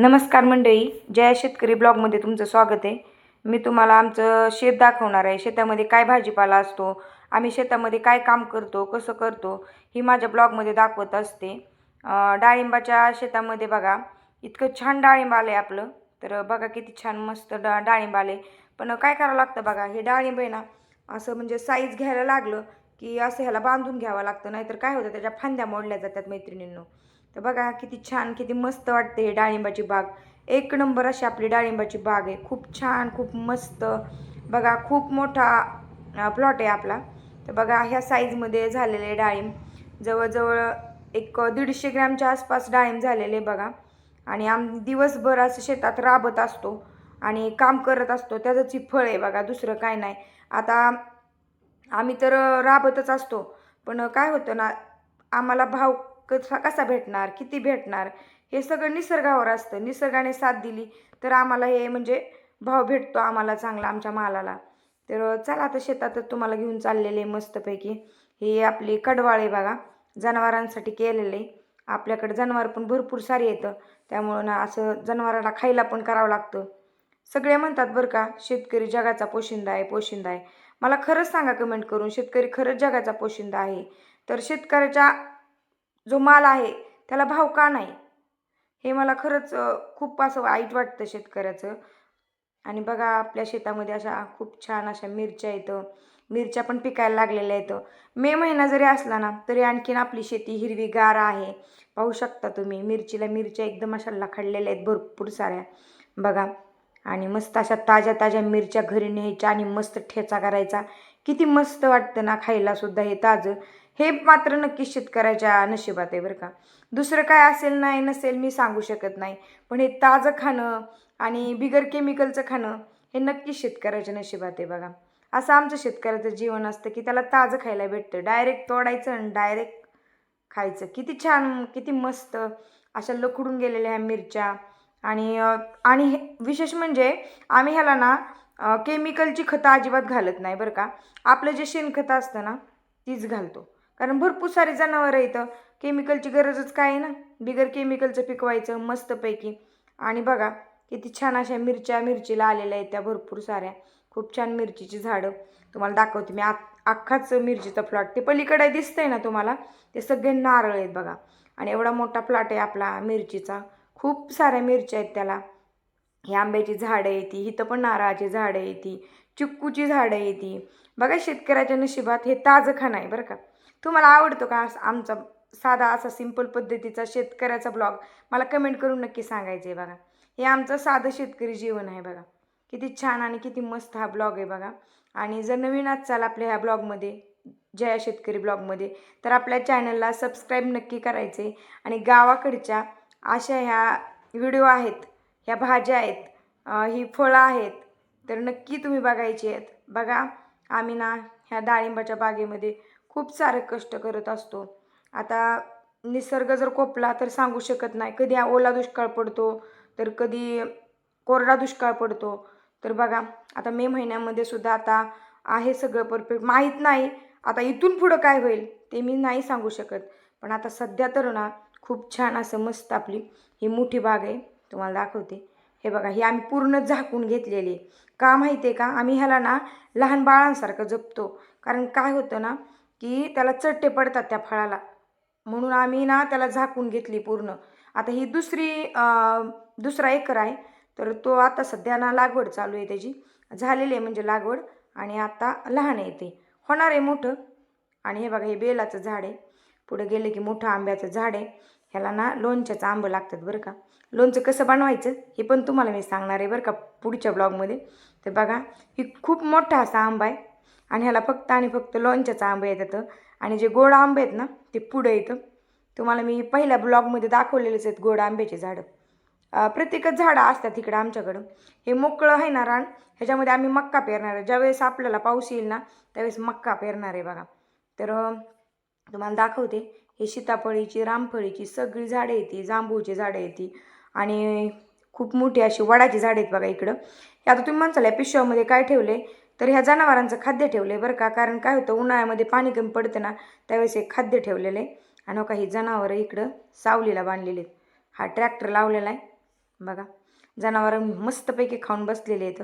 नमस्कार मंडळी, जया शेतकरी ब्लॉगमध्ये तुमचं स्वागत आहे। मी तुम्हाला आमचं शेत दाखवणार आहे। शेतामध्ये काय भाजीपाला असतो, आम्ही शेतामध्ये काय काम करतो, कसं करतो, ही माझ्या ब्लॉगमध्ये दाखवत असते। डाळिंबाच्या शेतामध्ये बघा, इतकं छान डाळिंब आले आपलं। तर बघा किती छान मस्त डाळिंब आले। पण काय करावं लागतं बघा, हे डाळिंब आहे ना असं म्हणजे साईज घ्यायला लागलं की असं ह्याला बांधून घ्यावं लागतं, नाहीतर काय होतं त्याच्या फांद्या मोडल्या जातात मैत्रिणींनो। तर बघा किती छान किती मस्त वाटते ही डाळिंबाची बाग। एक नंबर अशी आपली डाळिंबाची बाग आहे, खूप छान खूप मस्त। बघा खूप मोठा प्लॉट आहे आपला। तर बघा ह्या साईजमध्ये झालेले डाळिंब जवळजवळ एक 150 ग्रॅमच्या आसपास डाळिंब झालेले बघा। आणि आम्ही दिवसभर असं शेतात राबत असतो आणि काम करत असतो, त्याचंच ही फळ आहे बघा, दुसरं काय नाही। आता आम्ही तर राबतच असतो, पण काय होतं ना, आम्हाला भाव कसा भेटणार, किती भेटणार, हे सगळं निसर्गावर असतं। निसर्गाने साथ दिली तर आम्हाला हे म्हणजे भाव भेटतो आम्हाला चांगला आमच्या मालाला। तर चला आता शेतातच तुम्हाला घेऊन चाललेले मस्तपैकी। हे आपली कडवाळे बघा, जनावरांसाठी केलेले। आपल्याकडे जनावर पण भरपूर सारी येतं, त्यामुळं ना असं जनावरांना खायला पण करावं लागतं। सगळे म्हणतात बरं का, शेतकरी जगाचा पोशिंदा आहे पोशिंदा आहे। मला खरंच सांगा कमेंट करून, शेतकरी खरंच जगाचा पोशिंदा आहे? तर शेतकऱ्याच्या जो माल आहे त्याला भाव का नाही, हे मला खरंच खूप असं वाईट वाटतं शेतकऱ्याचं। आणि बघा आपल्या शेतामध्ये अशा खूप छान अशा मिरच्या येतं, मिरच्या पण पिकायला लागलेल्या आहेत। मे महिना जरी असला ना तरी आणखीन आपली शेती हिरवीगार आहे। पाहू शकता तुम्ही, मिरच्या एकदम अशा लखडलेल्या आहेत भरपूर साऱ्या बघा। आणि मस्त अशा ताज्या ताज्या मिरच्या घरी न्यायच्या आणि मस्त ठेचा करायचा, किती मस्त वाटतं ना खायला सुद्धा हे ताजं। हे मात्र नक्कीच शेतकऱ्याच्या नशिबात आहे बरं का। दुसरं काय असेल नाही नसेल मी सांगू शकत नाही, पण हे ताजं खाणं आणि बिगर केमिकलचं खाणं हे नक्कीच शेतकऱ्याच्या नशिबात आहे बघा। असं आमचं शेतकऱ्याचं जीवन असतं की त्याला ताजं खायला भेटतं, डायरेक्ट तोडायचं आणि डायरेक्ट खायचं। किती छान किती मस्त अशा लखडून गेलेल्या ह्या मिरच्या। आणि विशेष म्हणजे आम्ही ह्याला ना केमिकलची खतं अजिबात घालत नाही बरं का। आपलं जे शेणखतं असतं ना तीच घालतो, कारण भरपूर सारी जनावरं येतं, केमिकलची गरजच काय आहे ना, बिगर केमिकलचं पिकवायचं मस्तपैकी। आणि बघा किती छान अशा मिरचीला आलेल्या आहेत त्या भरपूर साऱ्या, खूप छान मिरचीची झाडं तुम्हाला दाखवते मी। अख्खाच मिरचीचा प्लॉट ते पलीकडे दिसतंय ना तुम्हाला, ते सगळे नारळ आहेत बघा। आणि एवढा मोठा प्लॉट आहे आपला मिरचीचा, खूप साऱ्या मिरच्या आहेत त्याला। ही आंब्याची झाडं आहे ती, इथं पण नारळाची झाडं आहे ती, चिक्कूची झाडं आहे ती। बघा शेतकऱ्याच्या नशिबात हे ताजं खाणं आहे बरं का। तुम्हाला आवडतो का आमचा साधा असा सिंपल पद्धतीचा शेतकऱ्याचा ब्लॉग? मला कमेंट करून नक्की सांगायचं आहे बघा। हे आमचं साधं शेतकरी जीवन आहे बघा, किती छान आणि किती मस्त हा ब्लॉग आहे बघा। आणि जर नवीन असाल आपल्या ह्या ब्लॉगमध्ये, जया शेतकरी ब्लॉगमध्ये, तर आपल्या चॅनलला सबस्क्राईब नक्की करायचे। आणि गावाकडच्या अशा ह्या व्हिडिओ आहेत, ह्या भाज्या आहेत, ही फळं आहेत, तर नक्की तुम्ही बघायची आहेत बघा। आम्ही ना ह्या डाळिंबाच्या बागेमध्ये खूप सारे कष्ट करत असतो। आता निसर्ग जर कोपला तर सांगू शकत नाही, कधी ओला दुष्काळ पडतो तर कधी कोरडा दुष्काळ पडतो। तर बघा आता मे महिन्यामध्ये सुद्धा आता आहे सगळं परफेक्ट, माहीत नाही आता इथून पुढं काय होईल ते मी नाही सांगू शकत। पण आता सध्या तर ना खूप छान असं मस्त आपली ही मोठी बाग आहे, तुम्हाला दाखवते। हे बघा, ही आम्ही पूर्ण झाकून घेतलेली का माहिती आहे का, आम्ही ह्याला ना लहान बाळांसारखं जपतो। कारण काय होतं ना की त्याला चट्टे पडतात त्या फळाला, म्हणून आम्ही ना त्याला झाकून घेतली पूर्ण। आता ही दुसरा एकर आहे, तर तो आता सध्या ना लागवड चालू आहे त्याची, झालेली आहे म्हणजे लागवड, आणि आता लहान आहे ते, होणार आहे मोठं। आणि हे बघा हे बेलाचं झाड आहे, पुढे गेले की मोठं आंब्याचं झाड आहे। ह्याला ना लोणच्याचं आंबं लागतात बरं का। लोणचं कसं बनवायचं हे पण तुम्हाला मी सांगणार आहे बरं का पुढच्या ब्लॉगमध्ये। तर बघा ही खूप मोठा असा आंबा आहे, आणि ह्याला फक्त आणि फक्त लोणच्याचं आंबं येतं, आणि जे गोड आंबे आहेत ना ते पुढे येतं। तुम्हाला मी पहिल्या ब्लॉगमध्ये दाखवलेलेच आहेत गोड आंब्याचे झाडं। प्रत्येकच झाडं असतात इकडं आमच्याकडं। हे मोकळं आहे ना रान, ह्याच्यामध्ये आम्ही मक्का पेरणार आहे। ज्यावेळेस आपल्याला पाऊस येईल ना त्यावेळेस मक्का पेरणार आहे बघा। तर तुम्हाला दाखवते, हे सीताफळीची, रामफळीची सगळी झाडं येते, जांभूळची झाडं येते, आणि खूप मोठी अशी वडाची झाडं आहेत बघा इकडं। हे आता तुम्ही म्हणसाल या पिशव्यामध्ये काय ठेवले, तर ह्या जनावरांचं खाद्य ठेवले बरं का। कारण काय होतं उन्हाळ्यामध्ये पाणी कमी पडतं ना, त्यावेळेस हे खाद्य ठेवलेलं आहे। आणि काही जनावरं इकडं सावलीला बांधलेले आहेत। हा ट्रॅक्टर लावलेला आहे बघा जनावरं मस्तपैकी खाऊन बसलेले आहेत.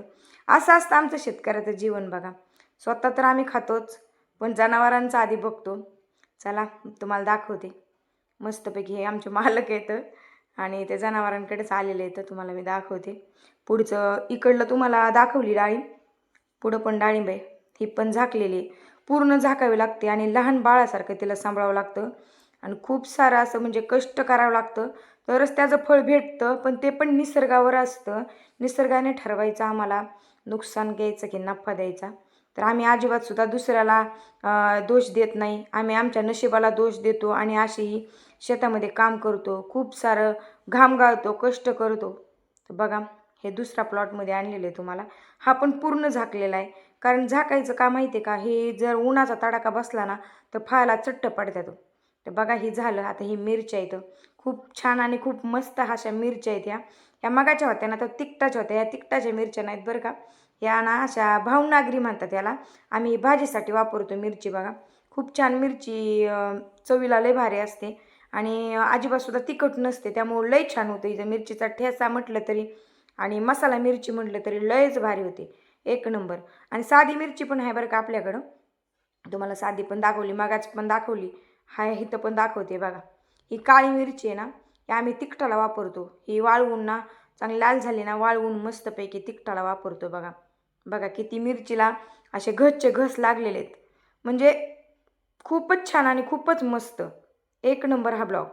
असं असतं आमचं शेतकऱ्याचं जीवन बघा. स्वतः तर आम्ही खातोच, पण जनावरांचं आधी बघतो. चला तुम्हाला दाखवते. मस्तपैकी हे आमचे मालक आहेत आणि ते जनावरांकडेच आलेले आहेत. तुम्हाला मी दाखवते. पुढचं इकडलं तुम्हाला दाखवली डाळिंब, पुढं पण डाळिंब आहे. ही पण झाकलेली आहे. पूर्ण झाकावी लागते आणि लहान बाळासारखं तिला सांभाळावं लागतं आणि खूप सारं असं म्हणजे कष्ट करावं लागतं, तरच त्याचं फळ भेटतं. पण ते पण निसर्गावर असतं. निसर्गाने ठरवायचं आम्हाला नुकसान घ्यायचं की नफा द्यायचा. तर आम्ही अजिबात सुद्धा दुसऱ्याला दोष देत नाही. आम्ही आमच्या नशिबाला दोष देतो आणि अशीही शेतामध्ये काम करतो. खूप सारं घाम गाळतो, कष्ट करतो. तर बघा हे दुसऱ्या प्लॉटमध्ये आणलेलं आहे तुम्हाला. हा पण पूर्ण झाकलेला आहे. कारण झाकायचं का माहिती आहे का, हे जर उन्हाचा तडाखा बसला ना तर फळाला चट्ट पडतात. तर बघा ही झालं. आता ही मिरच्या आहेत. खूप छान आणि खूप मस्त अशा मिरच्या आहेत ह्या मगाच्या होत्या ना तर तिखटाच्या होत्या. ह्या तिखटाच्या मिरच्या नाहीत बरं का. ह्या ना अशा भावनागरी म्हणतात याला. आम्ही भाजीसाठी वापरतो मिरची बघा. खूप छान मिरची चवीला लय भारी असते आणि अजिबात सुद्धा तिखट नसते. त्यामुळे लय छान होतं. इथं मिरचीचा ठेचा म्हटलं तरी आणि मसाला मिरची म्हटलं तरी लयच भारी होते. एक नंबर. आणि साधी मिरची पण आहे बरं का आपल्याकडं. तुम्हाला साधी पण दाखवली, मगाच पण दाखवली. हाय इथं पण दाखवते बघा. ही काळी मिरची आहे ना, ही आम्ही तिखटाला वापरतो. ही वाळवून ना चांगली लाल झाली ना वाळवून मस्तपैकी तिखटाला वापरतो बघा. बघा किती मिरचीला असे घसचे घस लागलेले आहेत. म्हणजे खूपच छान आणि खूपच मस्त. एक नंबर हा ब्लॉग.